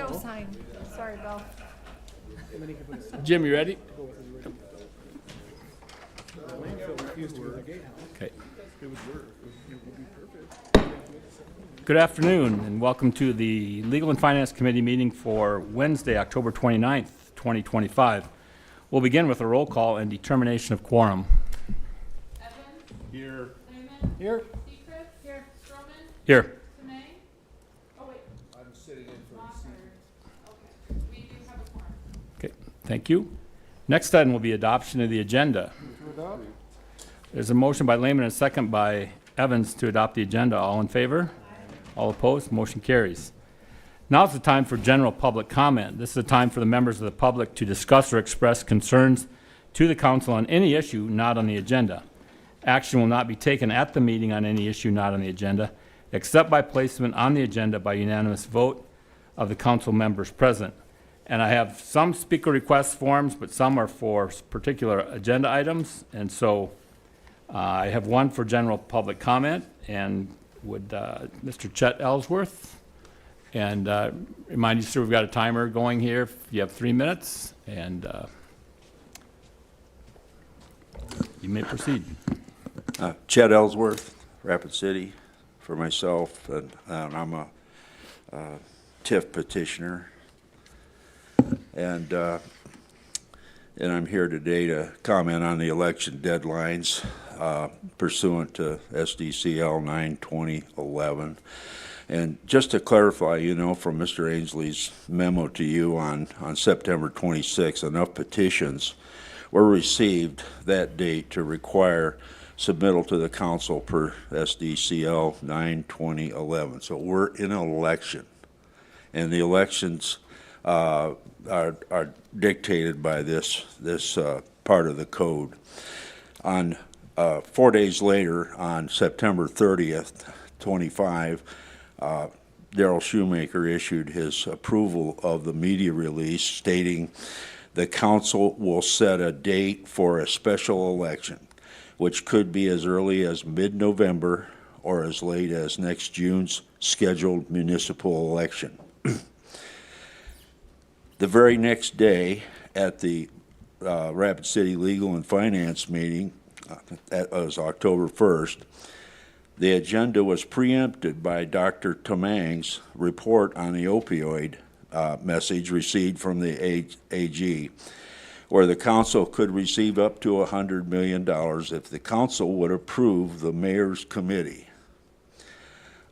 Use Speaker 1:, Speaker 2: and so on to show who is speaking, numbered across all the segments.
Speaker 1: go sign. Sorry, Bill.
Speaker 2: Jim, you ready? Okay. Good afternoon, and welcome to the Legal and Finance Committee meeting for Wednesday, October 29th, 2025. We'll begin with a roll call and determination of quorum.
Speaker 3: Evans?
Speaker 2: Here.
Speaker 3: Lehman?
Speaker 2: Here.
Speaker 3: Secret? Here. Stroman?
Speaker 2: Here.
Speaker 3: Tomei? Oh, wait.
Speaker 4: I'm sitting in for
Speaker 3: Mossberg. Okay. We do have a quorum.
Speaker 2: Okay, thank you. Next item will be adoption of the agenda. There's a motion by Lehman and a second by Evans to adopt the agenda. All in favor? All opposed? Motion carries. Now is the time for general public comment. This is a time for the members of the public to discuss or express concerns to the council on any issue not on the agenda. Action will not be taken at the meeting on any issue not on the agenda, except by placement on the agenda by unanimous vote of the council members present. And I have some speaker request forms, but some are for particular agenda items. And so I have one for general public comment, and would Mr. Chet Ellsworth, and remind you, sir, we've got a timer going here. You have 3 minutes, and you may proceed.
Speaker 4: Chet Ellsworth, Rapid City, for myself, and I'm a TIF petitioner, and I'm here today to comment on the election deadlines pursuant to SDCL 9/2011. And just to clarify, you know, from Mr. Ainsley's memo to you on September 26, enough petitions were received that date to require submittal to the council per SDCL 9/2011. So we're in an election, and the elections are dictated by this part of the code. On 4 days later, on September 30th, 25, Darrell Shoemaker issued his approval of the media release stating the council will set a date for a special election, which could be as early as mid-November or as late as next June's scheduled municipal election. The very next day at the Rapid City Legal and Finance meeting, that was October 1st, the agenda was preempted by Dr. Tomei's report on the opioid message received from the AG, where the council could receive up to $100 million if the council would approve the mayor's committee,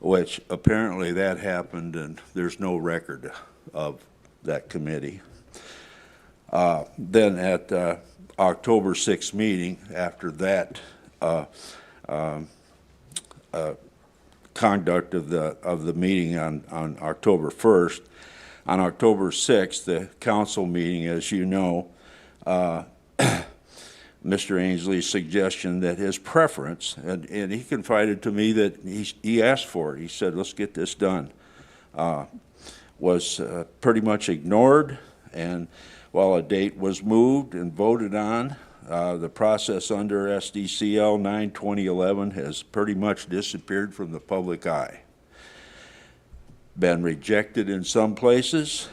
Speaker 4: which apparently that happened and there's no record of that committee. Then at October 6th meeting, after that conduct of the meeting on October 1st, on October 6th, the council meeting, as you know, Mr. Ainsley's suggestion that his preference, and he confided to me that he asked for it, he said, let's get this done, was pretty much ignored. And while a date was moved and voted on, the process under SDCL 9/2011 has pretty much disappeared from the public eye. Been rejected in some places,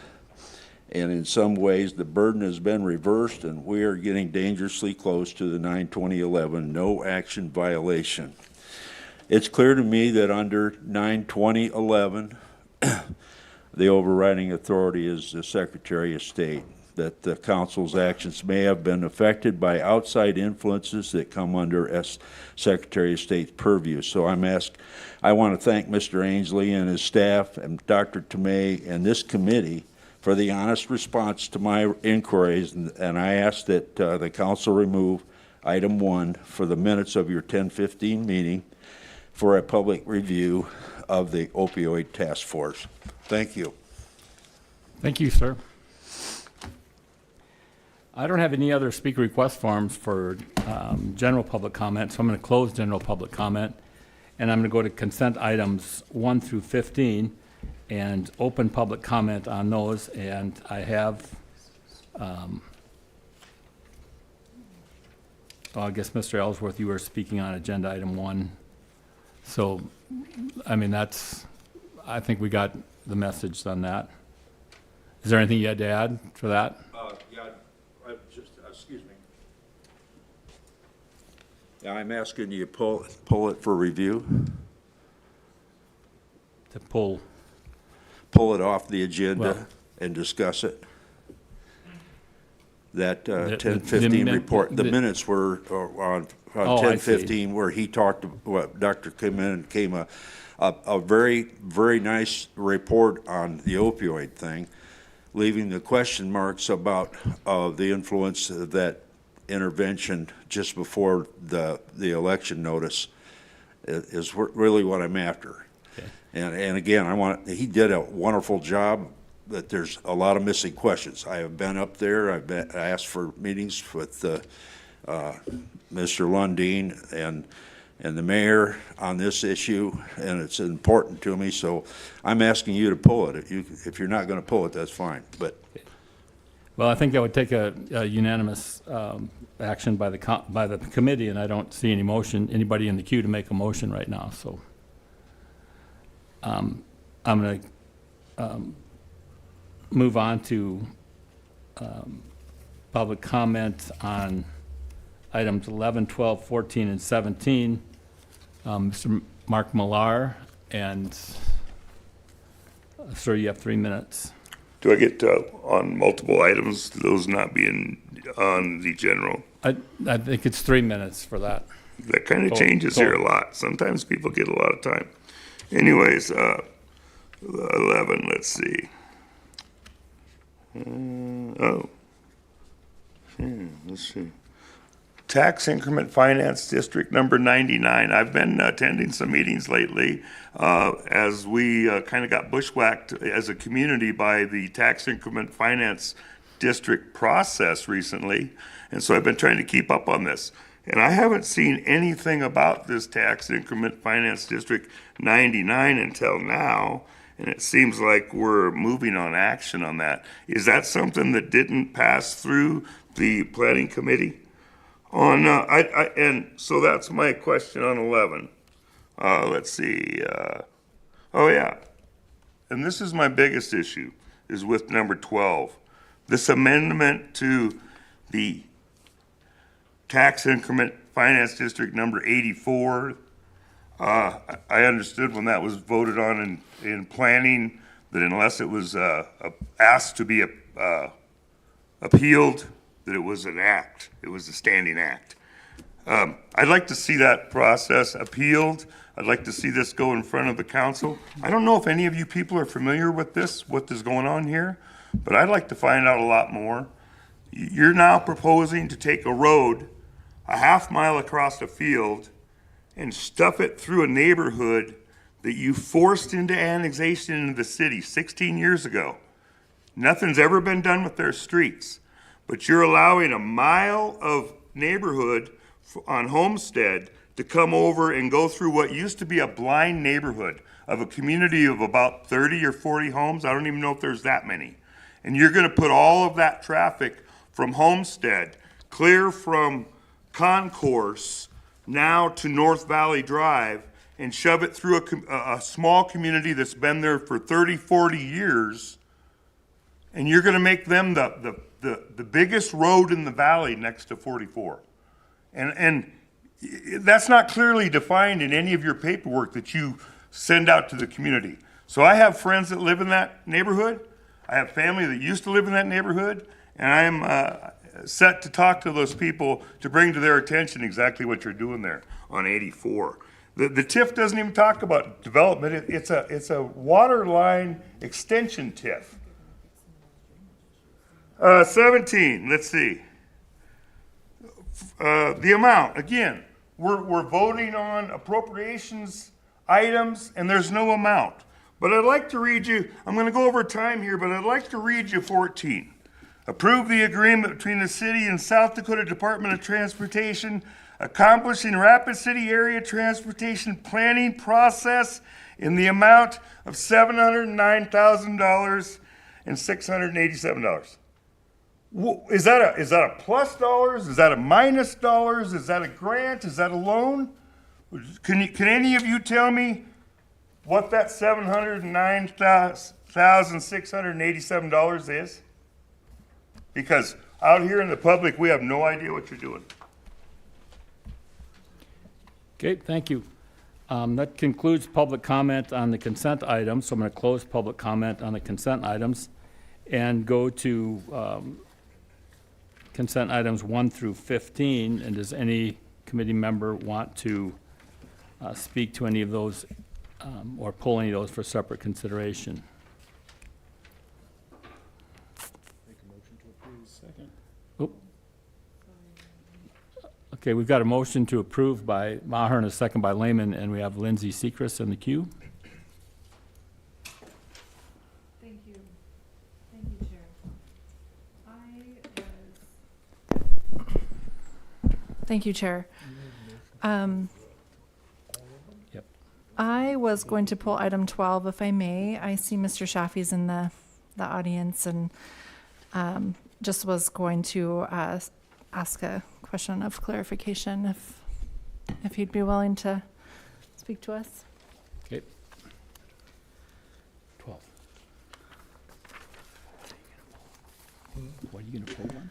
Speaker 4: and in some ways the burden has been reversed, and we are getting dangerously close to the 9/2011 no action violation. It's clear to me that under 9/2011, the overriding authority is the Secretary of State, that the council's actions may have been affected by outside influences that come under Secretary of State's purview. So I want to thank Mr. Ainsley and his staff and Dr. Tomei and this committee for the honest response to my inquiries, and I ask that the council remove item 1 for the minutes of your 10/15 meeting for a public review of the opioid task force. Thank you.
Speaker 2: Thank you, sir. I don't have any other speaker request forms for general public comment, so I'm going to close general public comment, and I'm going to go to consent items 1 through 15 and open public comment on those. And I have, well, I guess, Mr. Ellsworth, you were speaking on agenda item 1. So, I mean, I think we got the message on that. Is there anything you had to add for that?
Speaker 4: Yeah, excuse me. Yeah, I'm asking you to pull it for review,
Speaker 2: To pull,
Speaker 4: pull it off the agenda
Speaker 2: Well-
Speaker 4: and discuss it. That
Speaker 2: The
Speaker 4: 10:15
Speaker 2: min-
Speaker 4: report, the
Speaker 2: the-
Speaker 4: minutes were on
Speaker 2: Oh, I see.
Speaker 4: 10:15 where he talked, Dr. came a very, very nice report on the opioid thing, leaving the question marks about the influence of that intervention just before the election notice is really what I'm after.
Speaker 2: Okay.
Speaker 4: And again, he did a wonderful job, but there's a lot of missing questions. I have been up there, I asked for meetings with Mr. Lundin and the mayor on this issue, and it's important to me, so I'm asking you to pull it. If you're not gonna pull it, that's fine, but
Speaker 2: well, I think that would take a unanimous action by the committee, and I don't see anybody in the queue to make a motion right now, so. I'm going to move on to public comment on items 11, 12, 14, and 17. Mr. Mark Millar, and sir, you have 3 minutes.
Speaker 5: Do I get on multiple items, those not being on the general?
Speaker 2: I think it's 3 minutes for that.
Speaker 5: That kind of
Speaker 2: Oh,
Speaker 5: changes
Speaker 2: so-
Speaker 5: here a lot. Sometimes people get a lot of time. Anyways, 11, let's see. Let's see. Tax Increment Finance District number 99. I've been attending some meetings lately as we kind of got bushwhacked as a community by the Tax Increment Finance District process recently. And so I've been trying to keep up on this. And I haven't seen anything about this Tax Increment Finance District 99 until now. And it seems like we're moving on action on that. Is that something that didn't pass through the planning committee? And so that's my question on 11. Let's see. Oh yeah. And this is my biggest issue, is with number 12. This amendment to the Tax Increment Finance District number 84. I understood when that was voted on in planning that unless it was asked to be appealed, that it was an act. It was a standing act. I'd like to see that process appealed. I'd like to see this go in front of the council. I don't know if any of you people are familiar with this, what is going on here, but I'd like to find out a lot more. You're now proposing to take a road a half-mile across a field and stuff it through a neighborhood that you forced into annexation into the city 16 years ago. Nothing's ever been done with their streets, but you're allowing a mile of neighborhood on Homestead to come over and go through what used to be a blind neighborhood of a community of about 30 or 40 homes. I don't even know if there's that many. And you're gonna put all of that traffic from Homestead, clear from Concourse, now to North Valley Drive, and shove it through a small community that's been there for 30, 40 years. And you're gonna make them the biggest road in the valley next to 44. And that's not clearly defined in any of your paperwork that you send out to the community. So I have friends that live in that neighborhood. I have family that used to live in that neighborhood, and I'm set to talk to those people to bring to their attention exactly what you're doing there on 84. The TIF doesn't even talk about development. It's a water line extension TIF. 17, let's see. The amount, again, we're voting on appropriations items and there's no amount. But I'd like to read you, I'm gonna go over time here, but I'd like to read you 14. Approve the agreement between the city and South Dakota Department of Transportation accomplishing Rapid City area transportation planning process in the amount of $709,000 and $687. Is that a plus dollars? Is that a minus dollars? Is that a grant? Is that a loan? Can any of you tell me what that $709,687 is? Because out here in the public, we have no idea what you're doing.
Speaker 2: Okay, thank you. That concludes public comment on the consent items, so I'm going to close public comment on the consent items and go to consent items 1 through 15. And does any committee member want to speak to any of those or pull any of those for separate consideration? Oop. Okay, we've got a motion to approve by Maher and a second by Lehman, and we have Lindsay Sechrist in the queue.
Speaker 1: Thank you. Thank you, Chair. Thank you, Chair.
Speaker 2: Yep.
Speaker 1: I was going to pull item 12, if I may. I see Mr. Shafi's in the audience, and just was going to ask a question of clarification if he'd be willing to speak to us.
Speaker 2: Okay. 12. What, are you going to pull one?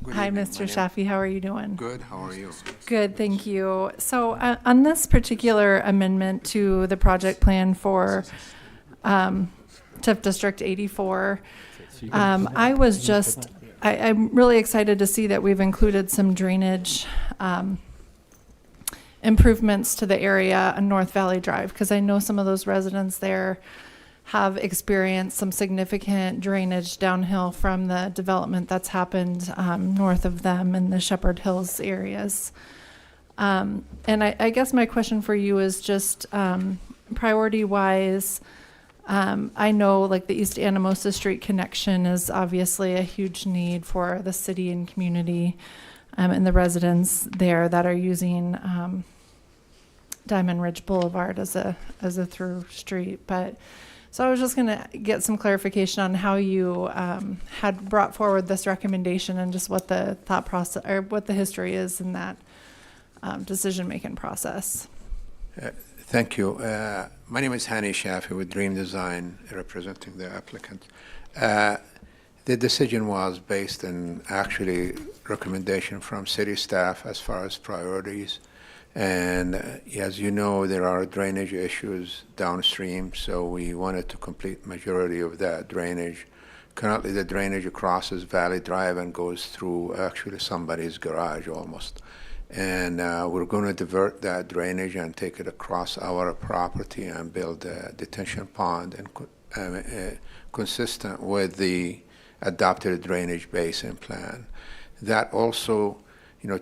Speaker 6: Good
Speaker 1: Hi,
Speaker 6: evening.
Speaker 1: Mr.
Speaker 6: My
Speaker 1: Shafi. How are you doing?
Speaker 6: name- Good, how are you?
Speaker 1: Good, thank you. So on this particular amendment to the project plan for TIF District 84, I was just, I'm really excited to see that we've included some drainage improvements to the area on North Valley Drive, because I know some of those residents there have experienced some significant drainage downhill from the development that's happened north of them in the Shepherd Hills areas. And I guess my question for you is just priority-wise, I know like the East Anamosa Street connection is obviously a huge need for the city and community and the residents there that are using Diamond Ridge Boulevard as a through street. But so I was just going to get some clarification on how you had brought forward this recommendation and just what the thought process or what the history is in that decision-making process.
Speaker 6: Thank you. My name is Hani Shafi with Dream Design, representing the applicant. The decision was based on actually recommendation from city staff as far as priorities. And as you know, there are drainage issues downstream, so we wanted to complete majority of that drainage. Currently, the drainage crosses Valley Drive and goes through actually somebody's garage almost. And we're going to divert that drainage and take it across our property and build a detention pond and consistent with the adopted drainage basin plan. That also,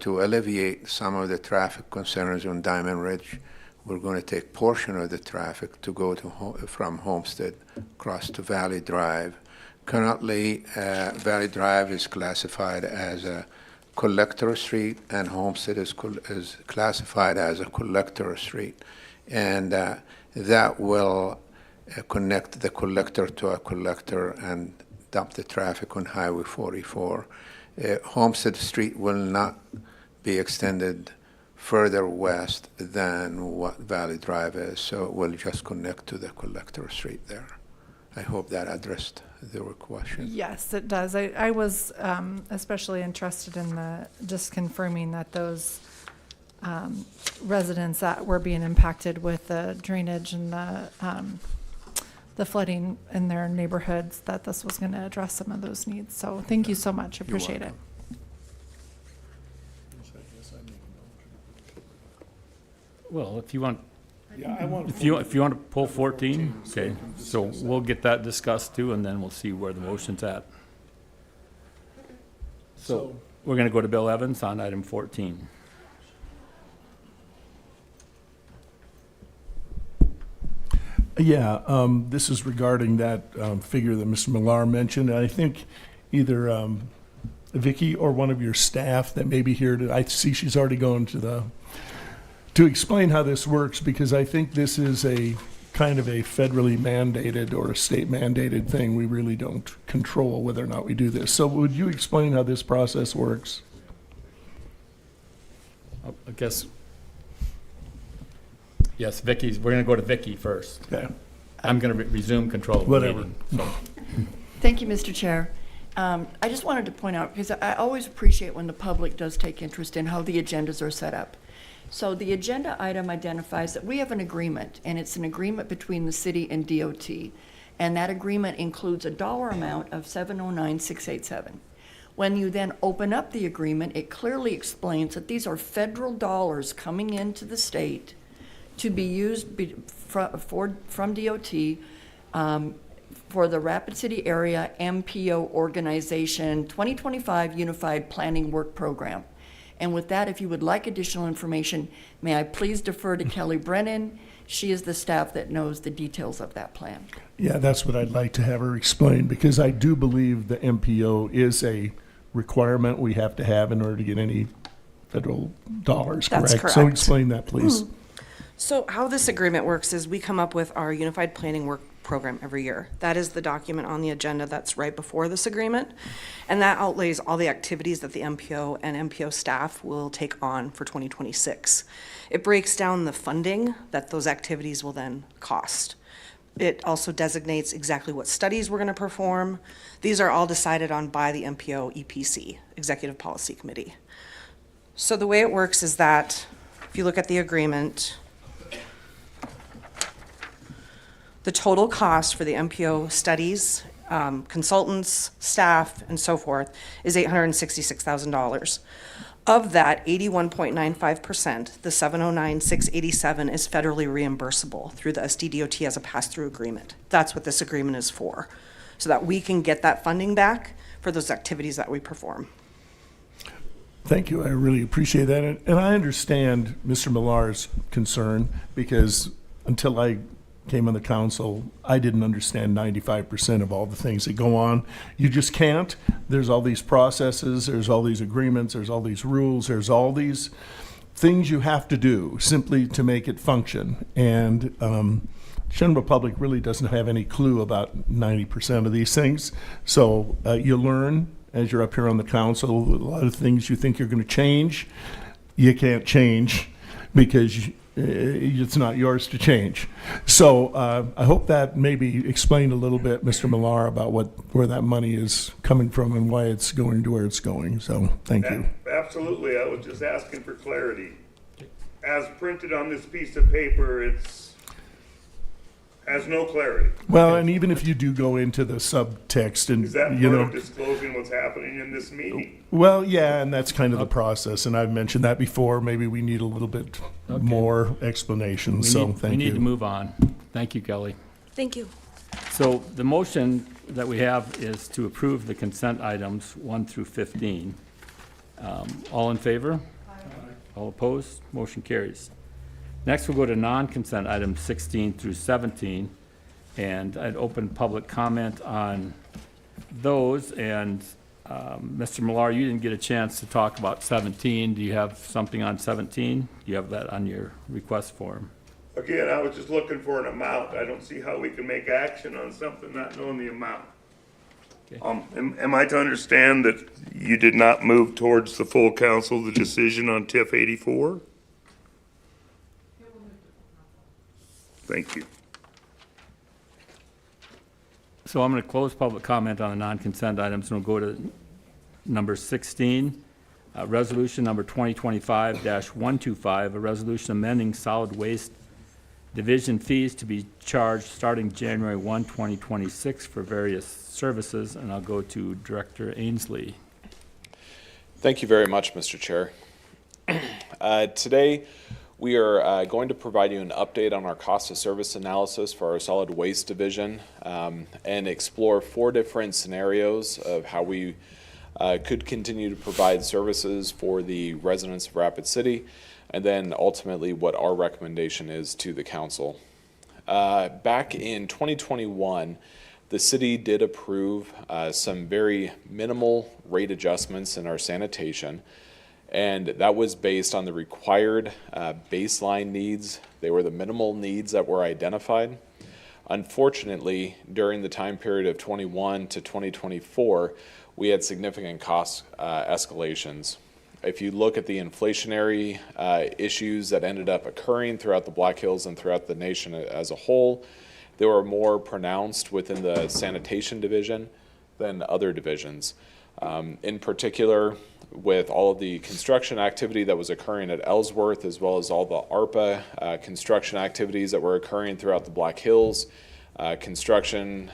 Speaker 6: to alleviate some of the traffic concerns on Diamond Ridge, we're going to take portion of the traffic to go from Homestead across to Valley Drive. Currently, Valley Drive is classified as a collector street, and Homestead is classified as a collector street. And that will connect the collector to a collector and dump the traffic on Highway 44. Homestead Street will not be extended further west than what Valley Drive is, so it will just connect to the collector street there. I hope that addressed the question.
Speaker 1: Yes, it does. I was especially interested in just confirming that those residents that were being impacted with the drainage and the flooding in their neighborhoods, that this was going to address some of those needs. So thank you so much. Appreciate it.
Speaker 2: Well, if you want, if you want to pull 14, okay, so we'll get that discussed too, and then we'll see where the motion's at. So we're going to go to Bill Evans on item 14.
Speaker 7: Yeah, this is regarding that figure that Mr. Millar mentioned. And I think either Vicky or one of your staff that may be here, I see she's already gone to explain how this works, because I think this is a kind of a federally mandated or a state mandated thing. We really don't control whether or not we do this. So would you explain how this process works?
Speaker 2: I guess, Yes, we're gonna go to Vicky first.
Speaker 7: Okay.
Speaker 2: I'm gonna resume control of the
Speaker 7: Whatever.
Speaker 2: meeting. So,
Speaker 8: Thank you, Mr. Chair. I just wanted to point out, because I always appreciate when the public does take interest in how the agendas are set up. So the agenda item identifies that we have an agreement, and it's an agreement between the city and DOT. And that agreement includes a dollar amount of $709,687. When you then open up the agreement, it clearly explains that these are federal dollars coming into the state to be used from DOT for the Rapid City Area MPO Organization 2025 Unified Planning Work Program. And with that, if you would like additional information, may I please defer to Kelly Brennan? She is the staff that knows the details of that plan.
Speaker 7: Yeah, that's what I'd like to have her explain, because I do believe the MPO is a requirement we have to have in order to get any federal dollars,
Speaker 9: That's
Speaker 7: correct? So
Speaker 9: correct.
Speaker 7: explain that, please.
Speaker 9: So how this agreement works is we come up with our Unified Planning Work Program every year. That is the document on the agenda that's right before this agreement. And that outlays all the activities that the MPO and MPO staff will take on for 2026. It breaks down the funding that those activities will then cost. It also designates exactly what studies we're going to perform. These are all decided on by the MPO EPC, Executive Policy Committee. So the way it works is that if you look at the agreement, the total cost for the MPO studies, consultants, staff, and so forth is $866,000. Of that, 81.95%, the $709,687, is federally reimbursable through the SDDOT as a pass-through agreement. That's what this agreement is for, so that we can get that funding back for those activities that we perform.
Speaker 7: Thank you. I really appreciate that. And I understand Mr. Millar's concern, because until I came on the council, I didn't understand 95% of all the things that go on. You just can't. There's all these processes, there's all these agreements, there's all these rules, there's all these things you have to do simply to make it function. And general public really doesn't have any clue about 90% of these things. So you learn as you're up here on the council. A lot of things you think you're going to change, you can't change, because it's not yours to change. So I hope that maybe explained a little bit, Mr. Millar, about where that money is coming from and why it's going to where it's going. So thank you.
Speaker 5: Absolutely, I was just asking for clarity. As printed on this piece of paper, has no clarity.
Speaker 7: Well, and even if you do go into the subtext and,
Speaker 5: Is that
Speaker 7: you
Speaker 5: part
Speaker 7: know,
Speaker 5: of disclosing what's happening in this meeting?
Speaker 7: well, yeah, and that's kind of the process. And I've mentioned that before. Maybe we need a little bit more explanation. So
Speaker 2: we
Speaker 7: thank
Speaker 2: need to
Speaker 7: you.
Speaker 2: move on. Thank you, Kelly.
Speaker 9: Thank you.
Speaker 2: So the motion that we have is to approve the consent items 1 through 15. All in favor? All opposed? Motion carries. Next, we'll go to non-consent items 16 through 17, and I'd open public comment on those. And Mr. Millar, you didn't get a chance to talk about 17. Do you have something on 17? Do you have that on your request form?
Speaker 5: Again, I was just looking for an amount. I don't see how we can make action on something not knowing the amount.
Speaker 2: Okay.
Speaker 5: Am I to understand that you did not move towards the full council, the decision on TIF 84? Thank you.
Speaker 2: So I'm going to close public comment on the non-consent items, and we'll go to number 16, resolution number 2025-125, a resolution amending solid waste division fees to be charged starting January 1, 2026 for various services. And I'll go to Director Ainsley.
Speaker 10: Thank you very much, Mr. Chair. Today, we are going to provide you an update on our cost of service analysis for our solid waste division, and explore 4 different scenarios of how we could continue to provide services for the residents of Rapid City, and then ultimately what our recommendation is to the council. Back in 2021, the city did approve some very minimal rate adjustments in our sanitation, and that was based on the required baseline needs. They were the minimal needs that were identified. Unfortunately, during the time period of 21 to 2024, we had significant cost escalations. If you look at the inflationary issues that ended up occurring throughout the Black Hills and throughout the nation as a whole, they were more pronounced within the sanitation division than other divisions. In particular, with all of the construction activity that was occurring at Ellsworth, as well as all the ARPA construction activities that were occurring throughout the Black Hills, construction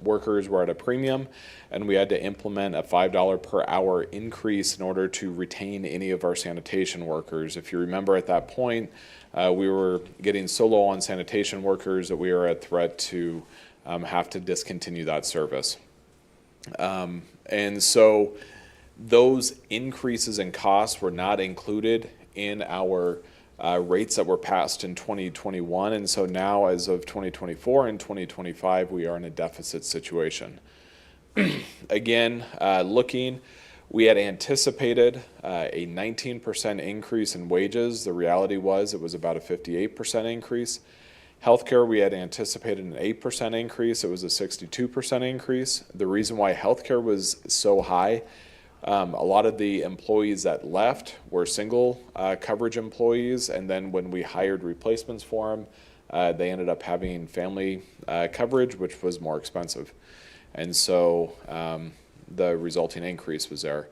Speaker 10: workers were at a premium, and we had to implement a $5 per hour increase in order to retain any of our sanitation workers. If you remember at that point, we were getting so low on sanitation workers that we were at threat to have to discontinue that service. And so those increases in costs were not included in our rates that were passed in 2021. And so now, as of 2024 and 2025, we are in a deficit situation. Again, we had anticipated a 19% increase in wages. The reality was it was about a 58% increase. Healthcare, we had anticipated an 8% increase. It was a 62% increase. The reason why healthcare was so high, a lot of the employees that left were single coverage employees, and then when we hired replacements for them, they ended up having family coverage, which was more expensive. And so the resulting increase was there.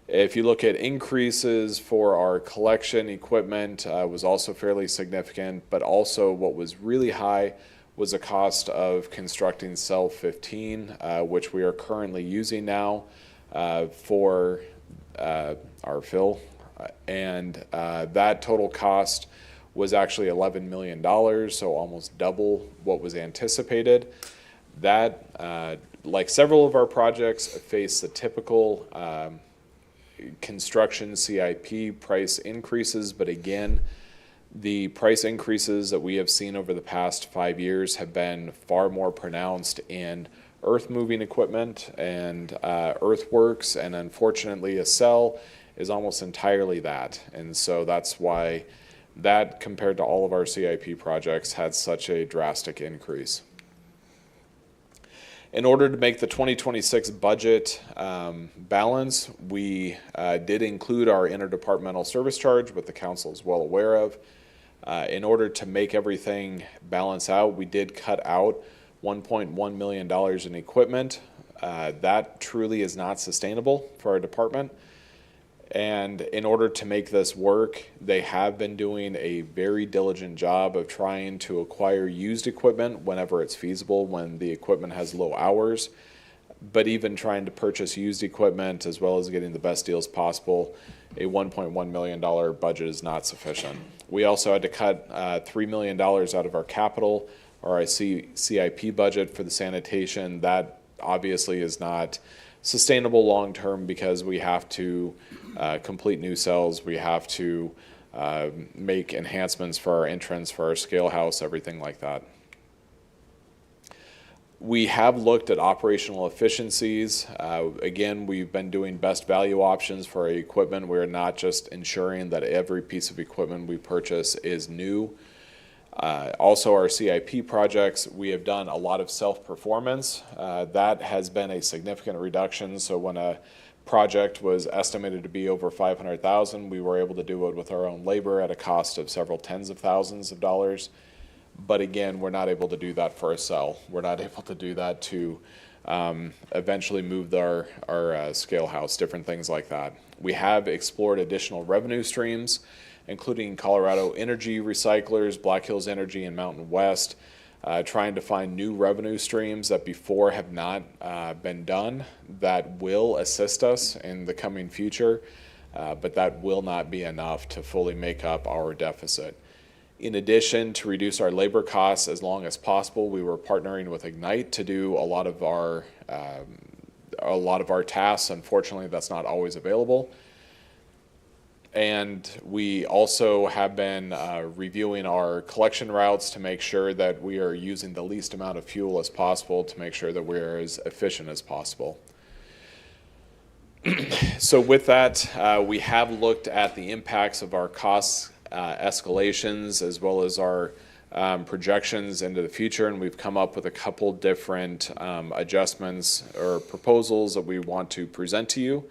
Speaker 10: If you look at increases for our collection equipment, was also fairly significant, but also what was really high was the cost of constructing cell 15, which we are currently using now for our fill. And that total cost was actually $11 million, so almost double what was anticipated. That, like several of our projects, face the typical construction CIP price increases, but again, the price increases that we have seen over the past 5 years have been far more pronounced in earth moving equipment and earthworks, and unfortunately a cell is almost entirely that. And so that's why that, compared to all of our CIP projects, had such a drastic increase. In order to make the 2026 budget balance, we did include our interdepartmental service charge, what the council is well aware of. In order to make everything balance out, we did cut out $1.1 million in equipment. That truly is not sustainable for our department. And in order to make this work, they have been doing a very diligent job of trying to acquire used equipment whenever it's feasible, when the equipment has low hours. But even trying to purchase used equipment as well as getting the best deals possible, a $1.1 million budget is not sufficient. We also had to cut $3 million out of our capital or our CIP budget for the sanitation. That obviously is not sustainable long-term because we have to complete new cells, we have to make enhancements for our entrance, for our scale house, everything like that. We have looked at operational efficiencies. Again, we've been doing best value options for our equipment. We're not just ensuring that every piece of equipment we purchase is new. Also, our CIP projects, we have done a lot of self-performance. That has been a significant reduction. So when a project was estimated to be over $500,000, we were able to do it with our own labor at a cost of several tens of thousands of dollars. But again, we're not able to do that for a cell. We're not able to do that to eventually move our scale house, different things like that. We have explored additional revenue streams, including Colorado Energy Recyclers, Black Hills Energy, and Mountain West, trying to find new revenue streams that before have not been done that will assist us in the coming future, but that will not be enough to fully make up our deficit. In addition, to reduce our labor costs as long as possible, we were partnering with Ignite to do a lot of our tasks. Unfortunately, that's not always available. And we also have been reviewing our collection routes to make sure that we are using the least amount of fuel as possible to make sure that we're as efficient as possible. So with that, we have looked at the impacts of our costs escalations as well as our projections into the future, and we've come up with a couple different adjustments or proposals that we want to present to you.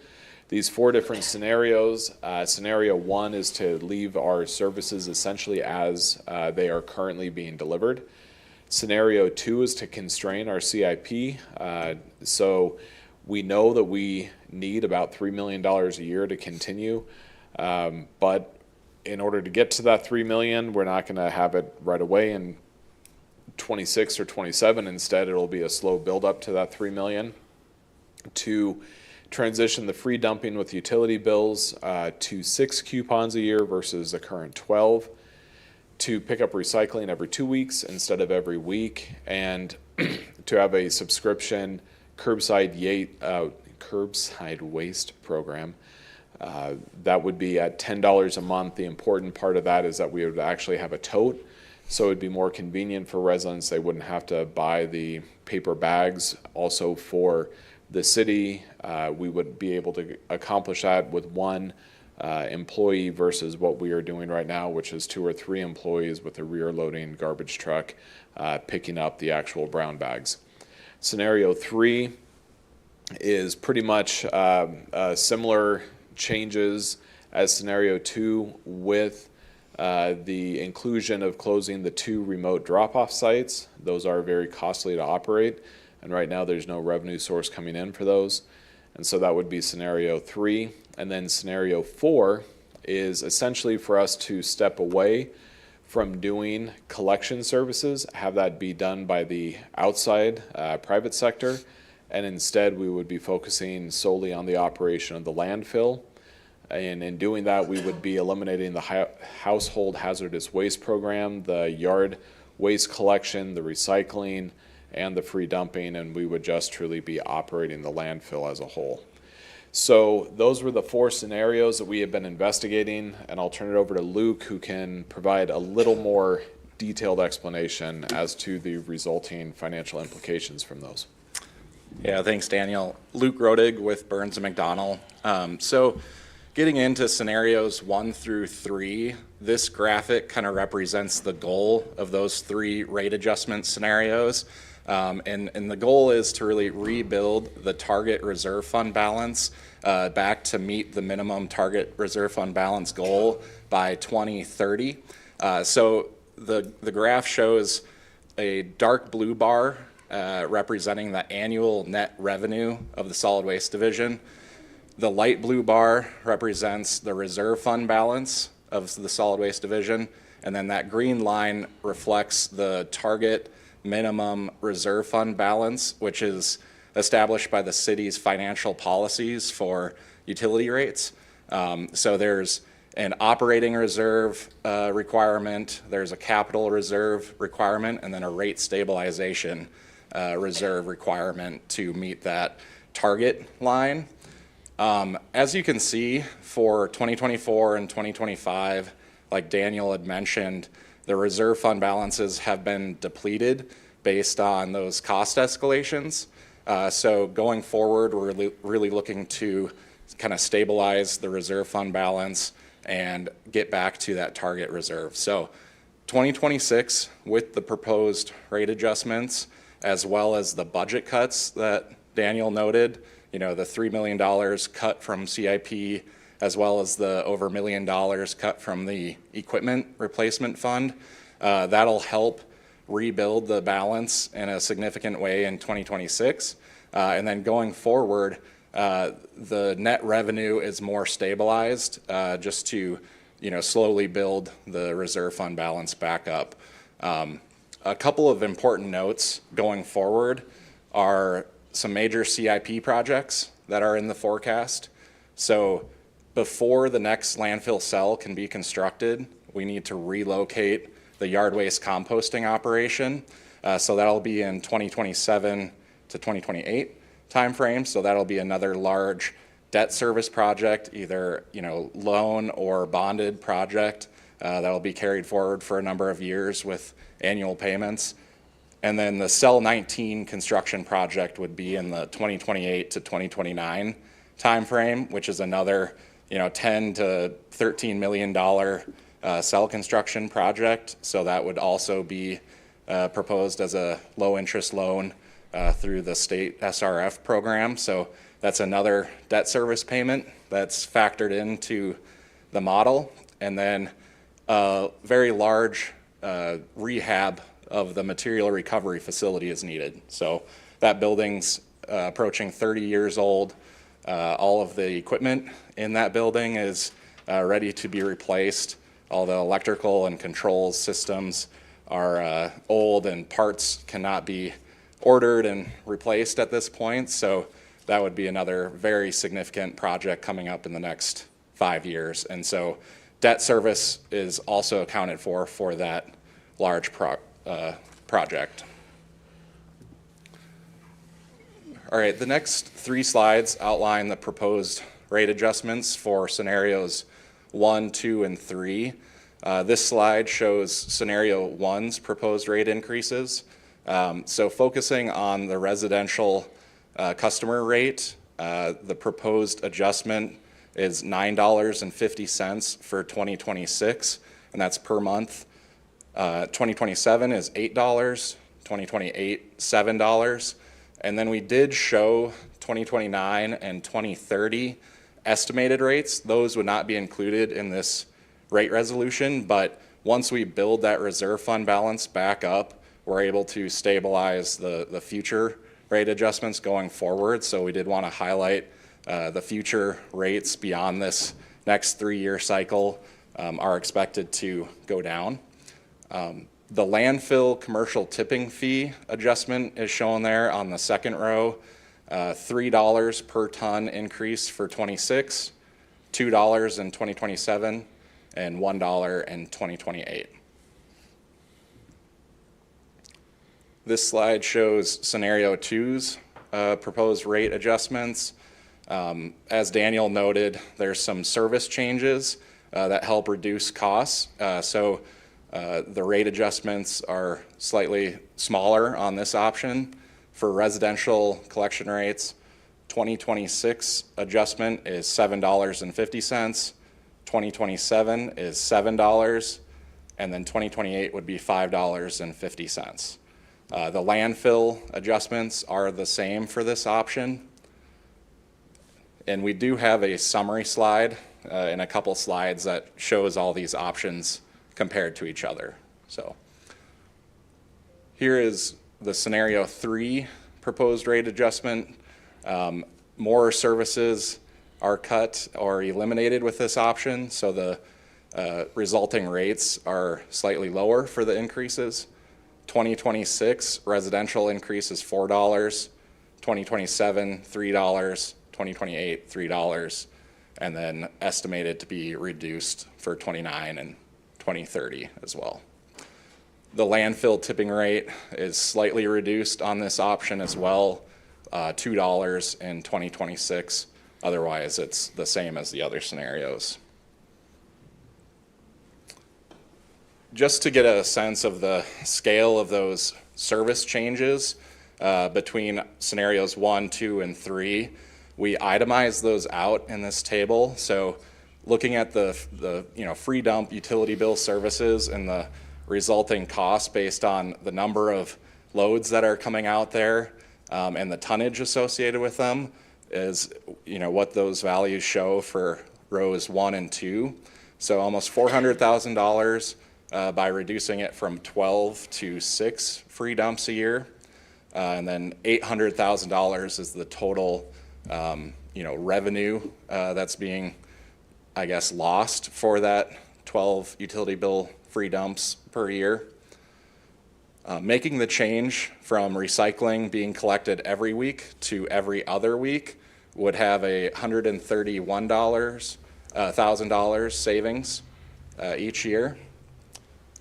Speaker 10: these 4 different scenarios. Scenario 1 is to leave our services essentially as they are currently being delivered. Scenario 2 is to constrain our CIP. So we know that we need about $3 million a year to continue, but in order to get to that $3 million, we're not going to have it right away in 26 or 27. Instead, it'll be a slow build up to that $3 million. To transition the free dumping with utility bills to 6 coupons a year versus the current 12. To pick up recycling every 2 weeks instead of every week, and to have a subscription curbside waste program. That would be at $10 a month. The important part of that is that we would actually have a tote, so it would be more convenient for residents. They wouldn't have to buy the paper bags. Also for the city, we would be able to accomplish that with 1 employee versus what we are doing right now, which is 2 or 3 employees with a rear loading garbage truck picking up the actual brown bags. Scenario 3 is pretty much similar changes as scenario 2 with the inclusion of closing the 2 remote drop-off sites. Those are very costly to operate, and right now there's no revenue source coming in for those. And so that would be scenario 3. And then scenario 4 is essentially for us to step away from doing collection services, have that be done by the outside private sector, and instead we would be focusing solely on the operation of the landfill. And in doing that, we would be eliminating the household hazardous waste program, the yard waste collection, the recycling, and the free dumping, and we would just truly be operating the landfill as a whole. So those were the 4 scenarios that we have been investigating, and I'll turn it over to Luke, who can provide a little more detailed explanation as to the resulting financial implications from those.
Speaker 11: Yeah, thanks, Daniel. Luke Rodig with Burns & McDonnell. So getting into scenarios 1 through 3, this graphic kind of represents the goal of those 3 rate adjustment scenarios. And the goal is to really rebuild the target reserve fund balance back to meet the minimum target reserve fund balance goal by 2030. So the graph shows a dark blue bar representing the annual net revenue of the solid waste division. The light blue bar represents the reserve fund balance of the solid waste division, and then that green line reflects the target minimum reserve fund balance, which is established by the city's financial policies for utility rates. So there's an operating reserve requirement, there's a capital reserve requirement, and then a rate stabilization reserve requirement to meet that target line. As you can see, for 2024 and 2025, like Daniel had mentioned, the reserve fund balances have been depleted based on those cost escalations. So going forward, we're really looking to kind of stabilize the reserve fund balance and get back to that target reserve. So 2026, with the proposed rate adjustments, as well as the budget cuts that Daniel noted, the $3 million cut from CIP, as well as the over $1 million cut from the equipment replacement fund. That'll help rebuild the balance in a significant way in 2026. And then going forward, the net revenue is more stabilized just to slowly build the reserve fund balance back up. A couple of important notes going forward are some major CIP projects that are in the forecast. So before the next landfill cell can be constructed, we need to relocate the yard waste composting operation. So that'll be in 2027 to 2028 timeframe. So that'll be another large debt service project, either loan or bonded project that'll be carried forward for a number of years with annual payments. And then the Cell 19 construction project would be in the 2028 to 2029 timeframe, which is another $10 to $13 million cell construction project. So that would also be proposed as a low interest loan through the state SRF program. So that's another debt service payment that's factored into the model, and then a very large rehab of the material recovery facility is needed. So that building's approaching 30 years old. All of the equipment in that building is ready to be replaced. All the electrical and controls systems are old, and parts cannot be ordered and replaced at this point. So that would be another very significant project coming up in the next 5 years. And so debt service is also accounted for that large project. All right, the next 3 slides outline the proposed rate adjustments for scenarios 1, 2, and 3. This slide shows scenario 1's proposed rate increases. So focusing on the residential customer rate, the proposed adjustment is $9.50 for 2026, and that's per month. 2027 is $8, 2028, $7. And then we did show 2029 and 2030 estimated rates. Those would not be included in this rate resolution, but once we build that reserve fund balance back up, we're able to stabilize the future rate adjustments going forward. So we did want to highlight the future rates beyond this next 3-year cycle are expected to go down. The landfill commercial tipping fee adjustment is shown there on the second row. $3 per ton increase for 26, $2 in 2027, and $1 in 2028. This slide shows scenario 2's proposed rate adjustments. As Daniel noted, there's some service changes that help reduce costs. So the rate adjustments are slightly smaller on this option. For residential collection rates, 2026 adjustment is $7.50, 2027 is $7, and then 2028 would be $5.50. The landfill adjustments are the same for this option. And we do have a summary slide in a couple slides that shows all these options compared to each other. So here is the scenario 3 proposed rate adjustment. More services are cut or eliminated with this option, so the resulting rates are slightly lower for the increases. 2026 residential increase is $4, 2027 $3, 2028 $3, and then estimated to be reduced for 29 and 2030 as well. The landfill tipping rate is slightly reduced on this option as well, $2 in 2026. Otherwise, it's the same as the other scenarios. Just to get a sense of the scale of those service changes between scenarios 1, 2, and 3, we itemize those out in this table. So looking at the free dump utility bill services and the resulting cost based on the number of loads that are coming out there and the tonnage associated with them is what those values show for rows 1 and 2. So almost $400,000 by reducing it from 12 to 6 free dumps a year. And then $800,000 is the total revenue that's being, I guess, lost for that 12 utility bill free dumps per year. Making the change from recycling being collected every week to every other week would have a $131,000 savings each year.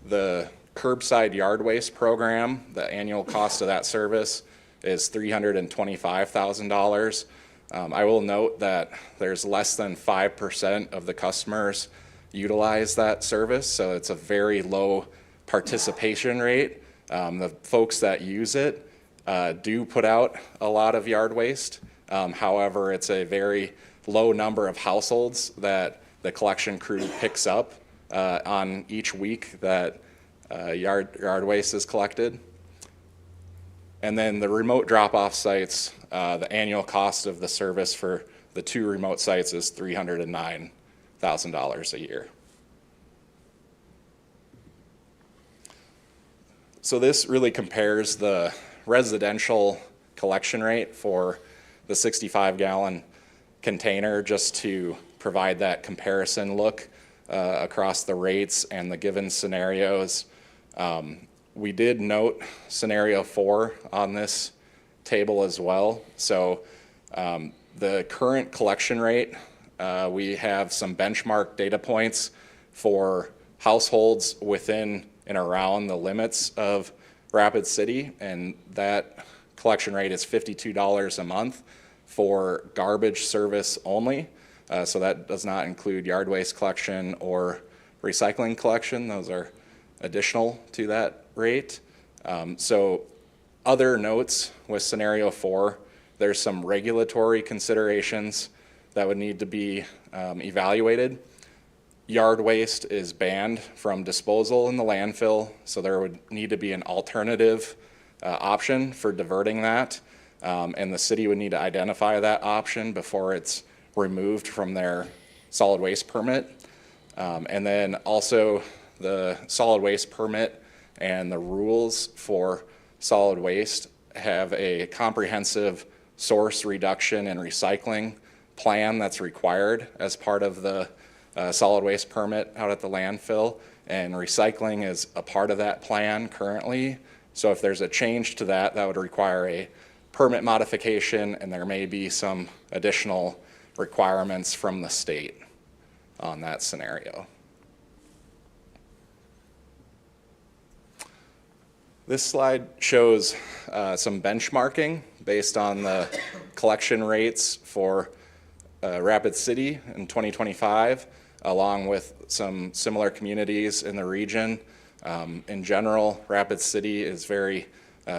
Speaker 11: The curbside yard waste program, the annual cost of that service is $325,000. I will note that there's less than 5% of the customers utilize that service, so it's a very low participation rate. The folks that use it do put out a lot of yard waste. However, it's a very low number of households that the collection crew picks up on each week that yard waste is collected. And then the remote drop-off sites, the annual cost of the service for the 2 remote sites is $309,000 a year. So this really compares the residential collection rate for the 65-gallon container, just to provide that comparison look across the rates and the given scenarios. We did note scenario 4 on this table as well. So the current collection rate, we have some benchmark data points for households within and around the limits of Rapid City, and that collection rate is $52 a month for garbage service only. So that does not include yard waste collection or recycling collection. Those are additional to that rate. So other notes with scenario 4, there's some regulatory considerations that would need to be evaluated. Yard waste is banned from disposal in the landfill, so there would need to be an alternative option for diverting that. And the city would need to identify that option before it's removed from their solid waste permit. And then also the solid waste permit and the rules for solid waste have a comprehensive source reduction and recycling plan that's required as part of the solid waste permit out at the landfill. And recycling is a part of that plan currently. So if there's a change to that, that would require a permit modification, and there may be some additional requirements from the state on that scenario. This slide shows some benchmarking based on the collection rates for Rapid City in 2025, along with some similar communities in the region. In general, Rapid City is very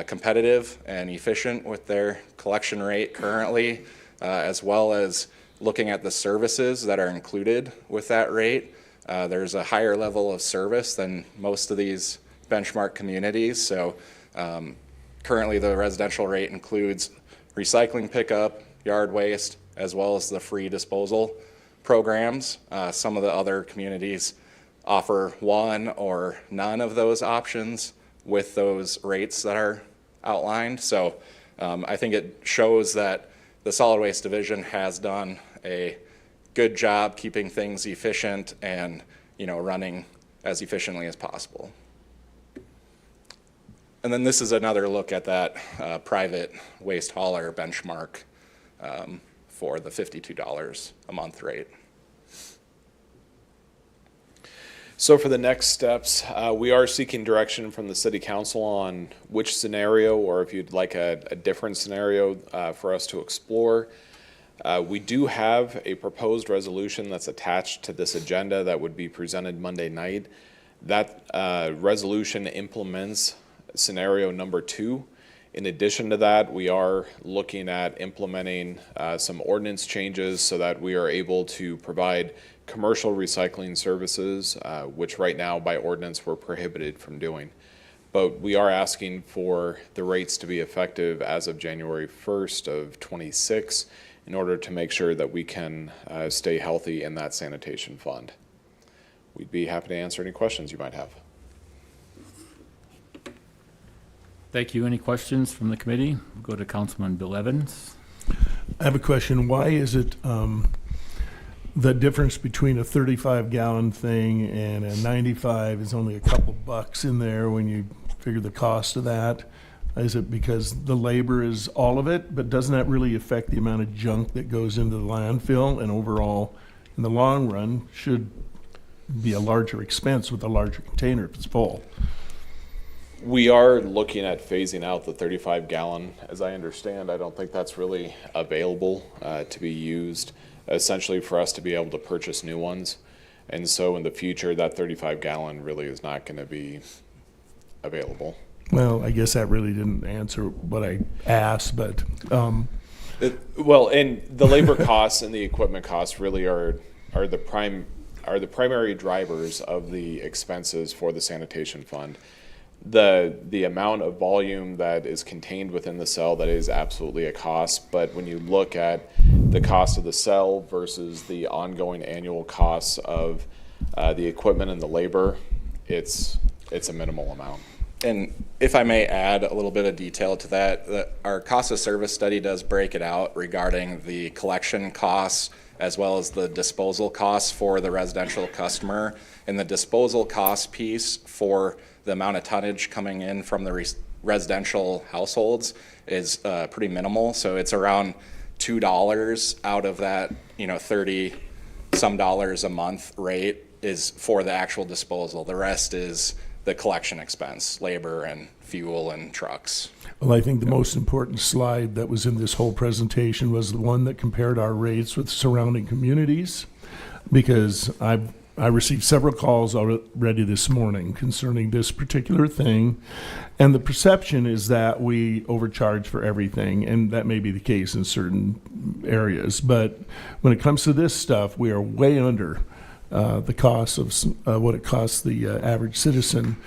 Speaker 11: competitive and efficient with their collection rate currently, as well as looking at the services that are included with that rate. There's a higher level of service than most of these benchmark communities. So currently the residential rate includes recycling pickup, yard waste, as well as the free disposal programs. Some of the other communities offer one or none of those options with those rates that are outlined. So I think it shows that the Solid Waste Division has done a good job keeping things efficient and, running as efficiently as possible. And then this is another look at that private waste hauler benchmark for the $52 a month rate.
Speaker 10: So for the next steps, we are seeking direction from the city council on which scenario, or if you'd like a different scenario for us to explore. We do have a proposed resolution that's attached to this agenda that would be presented Monday night. That resolution implements scenario number 2. In addition to that, we are looking at implementing some ordinance changes so that we are able to provide commercial recycling services, which right now by ordinance we're prohibited from doing. But we are asking for the rates to be effective as of January 1st of 26 in order to make sure that we can stay healthy in that sanitation fund. We'd be happy to answer any questions you might have.
Speaker 2: Thank you. Any questions from the committee? We'll go to Councilman Bill Evans.
Speaker 7: I have a question. Why is it the difference between a 35-gallon thing and a 95 is only a couple bucks in there when you figure the cost of that? Is it because the labor is all of it, but doesn't that really affect the amount of junk that goes into the landfill, and overall, in the long run, should be a larger expense with a larger container if it's full?
Speaker 10: We are looking at phasing out the 35-gallon. As I understand, I don't think that's really available to be used essentially for us to be able to purchase new ones. And so in the future, that 35-gallon really is not going to be available.
Speaker 7: Well, I guess that really didn't answer what I asked, but
Speaker 10: well, and the labor costs and the equipment costs really are the primary drivers of the expenses for the sanitation fund. the amount of volume that is contained within the cell, that is absolutely a cost. But when you look at the cost of the cell versus the ongoing annual costs of the equipment and the labor, it's a minimal amount.
Speaker 11: And if I may add a little bit of detail to that, our cost of service study does break it out regarding the collection costs as well as the disposal costs for the residential customer. And the disposal cost piece for the amount of tonnage coming in from the residential households is pretty minimal. So it's around $2 out of that, 30 some dollars a month rate is for the actual disposal. The rest is the collection expense, labor and fuel and trucks.
Speaker 7: Well, I think the most important slide that was in this whole presentation was the one that compared our rates with surrounding communities, because I received several calls already this morning concerning this particular thing, and the perception is that we overcharge for everything, and that may be the case in certain areas, but when it comes to this stuff, we are way under the cost of what it costs the average citizen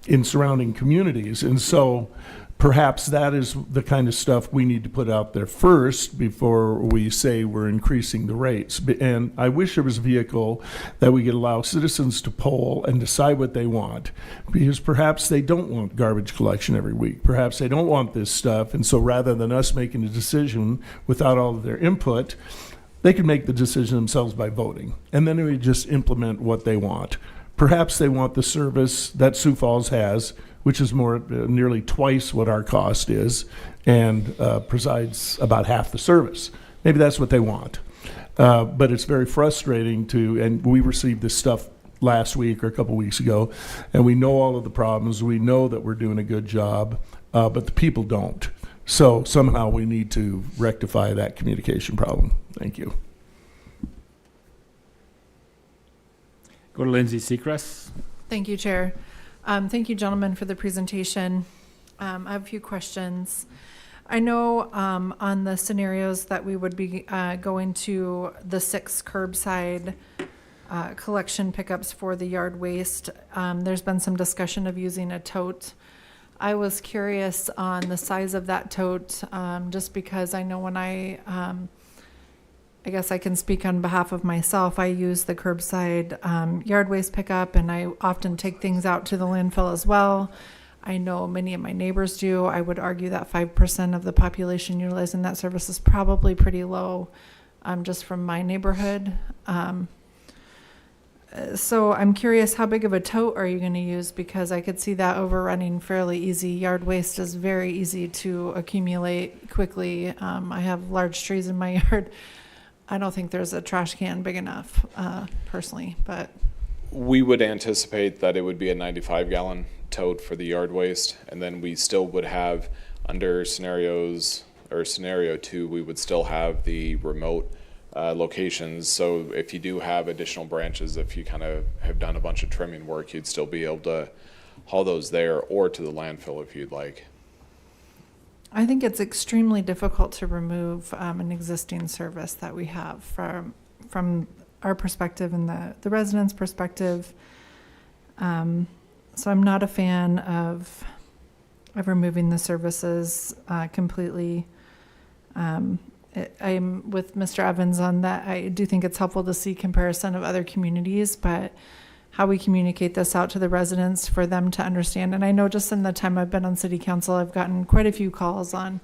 Speaker 7: in surrounding communities. And so perhaps that is the kind of stuff we need to put out there first before we say we're increasing the rates. And I wish there was a vehicle that we could allow citizens to poll and decide what they want, because perhaps they don't want garbage collection every week. Perhaps they don't want this stuff. And so rather than us making a decision without all of their input, they could make the decision themselves by voting, and then we just implement what they want. Perhaps they want the service that Sioux Falls has, which is nearly twice what our cost is, and provides about half the service. Maybe that's what they want. But it's very frustrating and we received this stuff last week or a couple weeks ago, and we know all of the problems. We know that we're doing a good job, but the people don't. So somehow we need to rectify that communication problem. Thank you.
Speaker 2: Go to Lindsay Seacrest.
Speaker 1: Thank you, Chair. Thank you, gentlemen, for the presentation. I have a few questions. I know on the scenarios that we would be going to the 6 curbside collection pickups for the yard waste, there's been some discussion of using a tote. I was curious on the size of that tote, just because I know when I guess I can speak on behalf of myself. I use the curbside yard waste pickup, and I often take things out to the landfill as well. I know many of my neighbors do. I would argue that 5% of the population utilizing that service is probably pretty low, just from my neighborhood. So I'm curious, how big of a tote are you going to use? Because I could see that overrunning fairly easy. Yard waste is very easy to accumulate quickly. I have large trees in my yard. I don't think there's a trash can big enough, personally, but.
Speaker 10: We would anticipate that it would be a 95-gallon tote for the yard waste, and then we still would have, under scenario 2, we would still have the remote locations. So if you do have additional branches, if you kind of have done a bunch of trimming work, you'd still be able to haul those there or to the landfill if you'd like.
Speaker 1: I think it's extremely difficult to remove an existing service that we have from our perspective and the residents' perspective. So I'm not a fan of removing the services completely. I'm with Mr. Evans on that. I do think it's helpful to see comparison of other communities, but how we communicate this out to the residents for them to understand. And I know just in the time I've been on city council, I've gotten quite a few calls on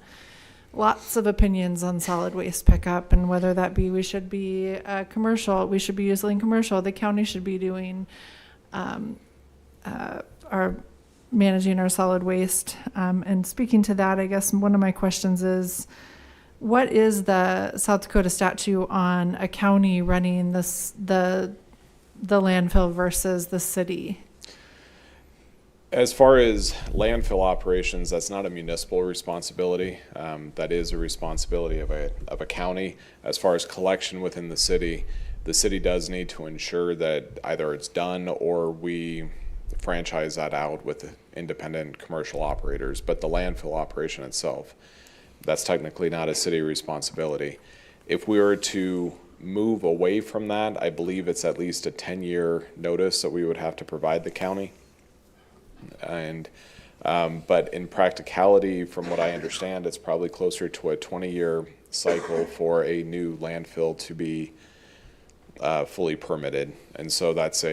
Speaker 1: lots of opinions on solid waste pickup, and whether that be we should be commercial, we should be using commercial, the county should be doing our managing our solid waste. And speaking to that, I guess one of my questions is, what is the South Dakota statute on a county running the landfill versus the city?
Speaker 10: As far as landfill operations, that's not a municipal responsibility. That is a responsibility of a county. As far as collection within the city does need to ensure that either it's done or we franchise that out with independent commercial operators. But the landfill operation itself, that's technically not a city responsibility. If we were to move away from that, I believe it's at least a 10-year notice that we would have to provide the county. And but in practicality, from what I understand, it's probably closer to a 20-year cycle for a new landfill to be fully permitted. And so that's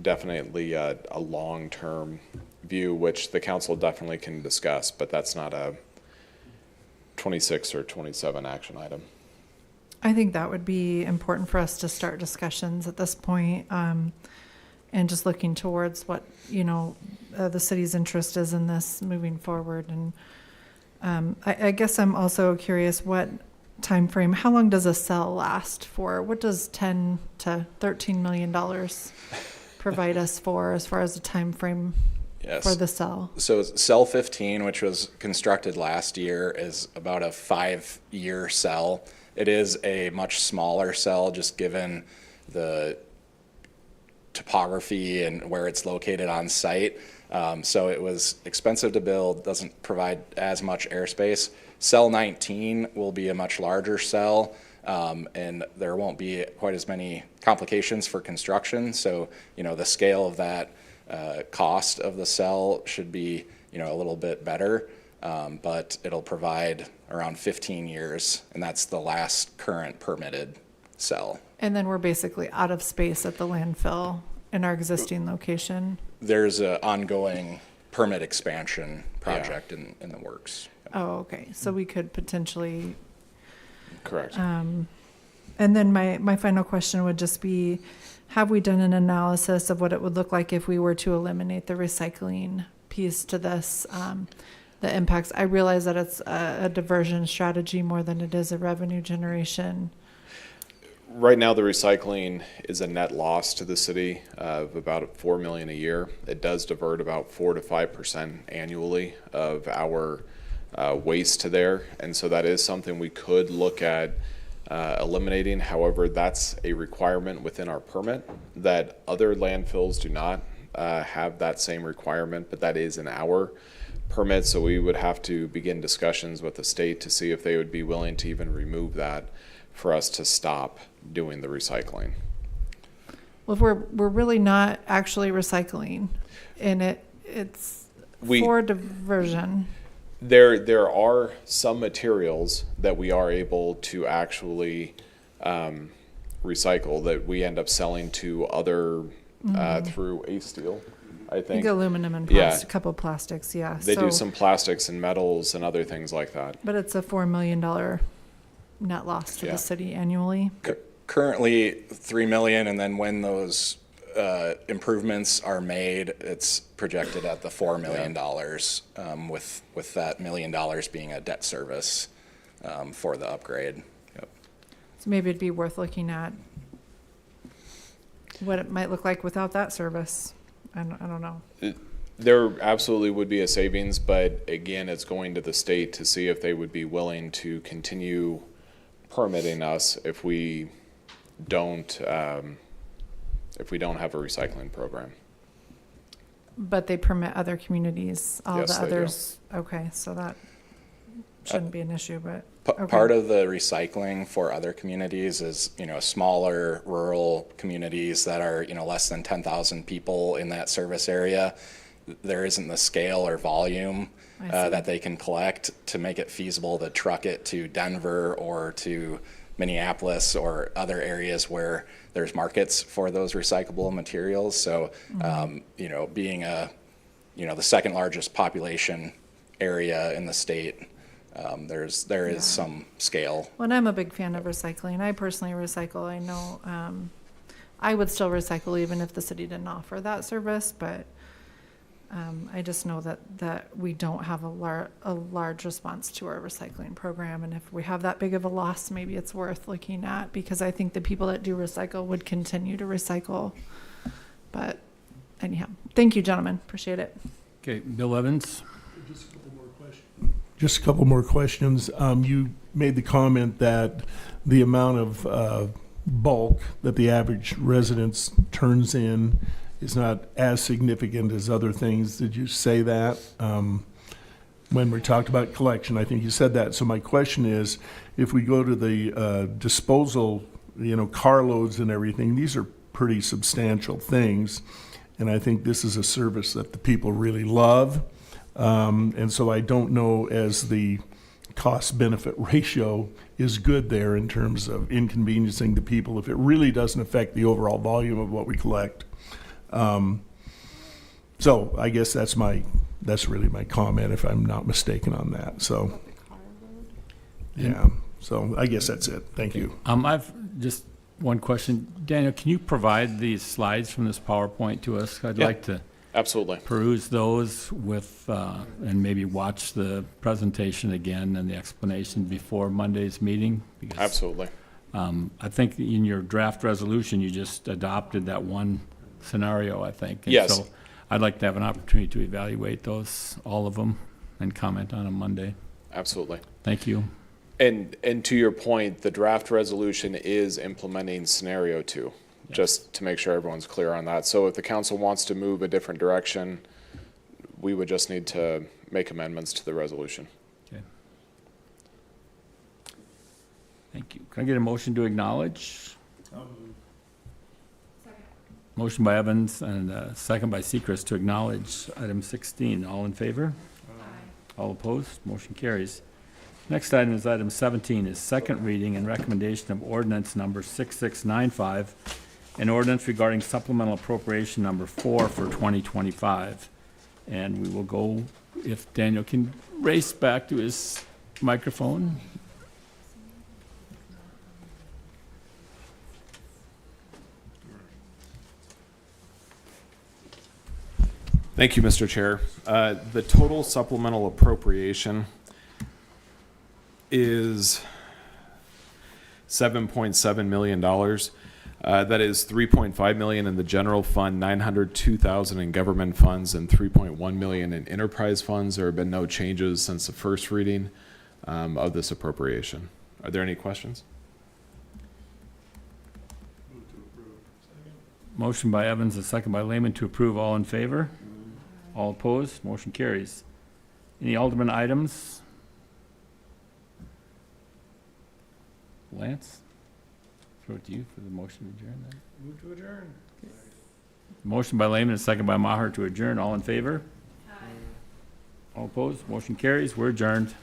Speaker 10: definitely a long-term view, which the council definitely can discuss, but that's not a 26 or 27 action item.
Speaker 1: I think that would be important for us to start discussions at this point, and just looking towards what, the city's interest is in this moving forward. And I guess I'm also curious what time frame, how long does a cell last for? What does $10 to $13 million provide us for as far as the time frame
Speaker 11: Yes.
Speaker 1: for the cell?
Speaker 11: So cell 15, which was constructed last year, is about a 5-year cell. It is a much smaller cell, just given the topography and where it's located on site. So it was expensive to build, doesn't provide as much airspace. Cell 19 will be a much larger cell, and there won't be quite as many complications for construction. So, the scale of that cost of the cell should be, a little bit better, but it'll provide around 15 years, and that's the last current permitted cell.
Speaker 1: And then we're basically out of space at the landfill in our existing location.
Speaker 11: There's an ongoing permit expansion project in the works.
Speaker 1: Oh, okay. So we could potentially,
Speaker 10: Correct.
Speaker 1: and then my final question would just be, have we done an analysis of what it would look like if we were to eliminate the recycling piece to this, the impacts? I realize that it's a diversion strategy more than it is a revenue generation.
Speaker 10: Right now, the recycling is a net loss to the city of about $4 million a year. It does divert about 4 to 5% annually of our waste to there, and so that is something we could look at eliminating. However, that's a requirement within our permit that other landfills do not have that same requirement, but that is in our permit. So we would have to begin discussions with the state to see if they would be willing to even remove that for us to stop doing the recycling.
Speaker 1: Well, if we're really not actually recycling, and it's for diversion.
Speaker 10: There are some materials that we are able to actually recycle that we end up selling to other through A-Steel, I
Speaker 1: I
Speaker 10: think.
Speaker 1: think aluminum and
Speaker 10: Yeah.
Speaker 1: a couple plastics, yeah.
Speaker 10: They
Speaker 1: So-
Speaker 10: do some plastics and metals and other things like that.
Speaker 1: But it's a $4 million net loss to
Speaker 10: Yeah.
Speaker 1: the city annually.
Speaker 11: Currently 3 million, and then when those improvements are made, it's projected at the $4 million, with that $1 million being a debt service for the upgrade. Yep.
Speaker 1: So maybe it'd be worth looking at what it might look like without that service. I don't know.
Speaker 10: There absolutely would be a savings, but again, it's going to the state to see if they would be willing to continue permitting us if we don't have a recycling program.
Speaker 1: But they permit other communities, all
Speaker 10: Yes,
Speaker 1: the
Speaker 10: they do.
Speaker 1: others. Okay, so that shouldn't be an issue, but. okay.
Speaker 11: Part of the recycling for other communities is, smaller rural communities that are, less than 10,000 people in that service area. There isn't the scale or volume
Speaker 1: I see.
Speaker 11: that they can collect to make it feasible to truck it to Denver or to Minneapolis or other areas where there's markets for those recyclable materials. So, being the second largest population area in the state, there is some scale.
Speaker 1: Well, and I'm a big fan of recycling. I personally recycle. I know I would still recycle even if the city didn't offer that service, but I just know that we don't have a large response to our recycling program. And if we have that big of a loss, maybe it's worth looking at, because I think the people that do recycle would continue to recycle. But anyhow, thank you, gentlemen. Appreciate it.
Speaker 2: Okay, Bill Evans.
Speaker 7: Just a couple more questions. You made the comment that the amount of bulk that the average residence turns in is not as significant as other things. Did you say that? When we talked about collection, I think you said that. So my question is, if we go to the disposal, carloads and everything, these are pretty substantial things. And I think this is a service that the people really love. And so I don't know as the cost-benefit ratio is good there in terms of inconveniencing the people if it really doesn't affect the overall volume of what we collect. So I guess that's really my comment, if I'm not mistaken on that. So, yeah. So I guess that's it. Thank you.
Speaker 2: I've just one question. Daniel, can you provide these slides from this PowerPoint to us? I'd
Speaker 10: Yeah.
Speaker 2: like to
Speaker 10: Absolutely.
Speaker 2: peruse those with, and maybe watch the presentation again and the explanation before Monday's meeting. Because,
Speaker 10: Absolutely.
Speaker 2: I think in your draft resolution, you just adopted that one scenario, I think. And
Speaker 10: Yes.
Speaker 2: so I'd like to have an opportunity to evaluate those, all of them, and comment on them Monday.
Speaker 10: Absolutely.
Speaker 2: Thank you.
Speaker 10: And to your point, the draft resolution is implementing scenario 2, just to make sure everyone's clear on that. So if the council wants to move a different direction, we would just need to make amendments to the resolution.
Speaker 2: Okay. Thank you. Can I get a motion to acknowledge? Motion by Evans and a second by Sechrist to acknowledge item 16. All in favor? All opposed? Motion carries. Next item is item 17, is second reading and recommendation of ordinance number 6695, an ordinance regarding supplemental appropriation number 4 for 2025. And we will go, if Daniel can race back to his microphone.
Speaker 12: Thank you, Mr. Chair. The total supplemental appropriation is $7.7 million. That is $3.5 million in the general fund, $902,000 in government funds, and $3.1 million in enterprise funds. There have been no changes since the first reading of this appropriation. Are there any questions?
Speaker 2: Motion by Evans, a second by Lehman to approve. All in favor? All opposed? Motion carries. Any Alderman items? Lance? Throw it to you for the motion to adjourn then.
Speaker 7: Move to adjourn.
Speaker 2: Motion by Lehman, a second by Maher to adjourn. All in favor? All opposed? Motion carries. We're adjourned.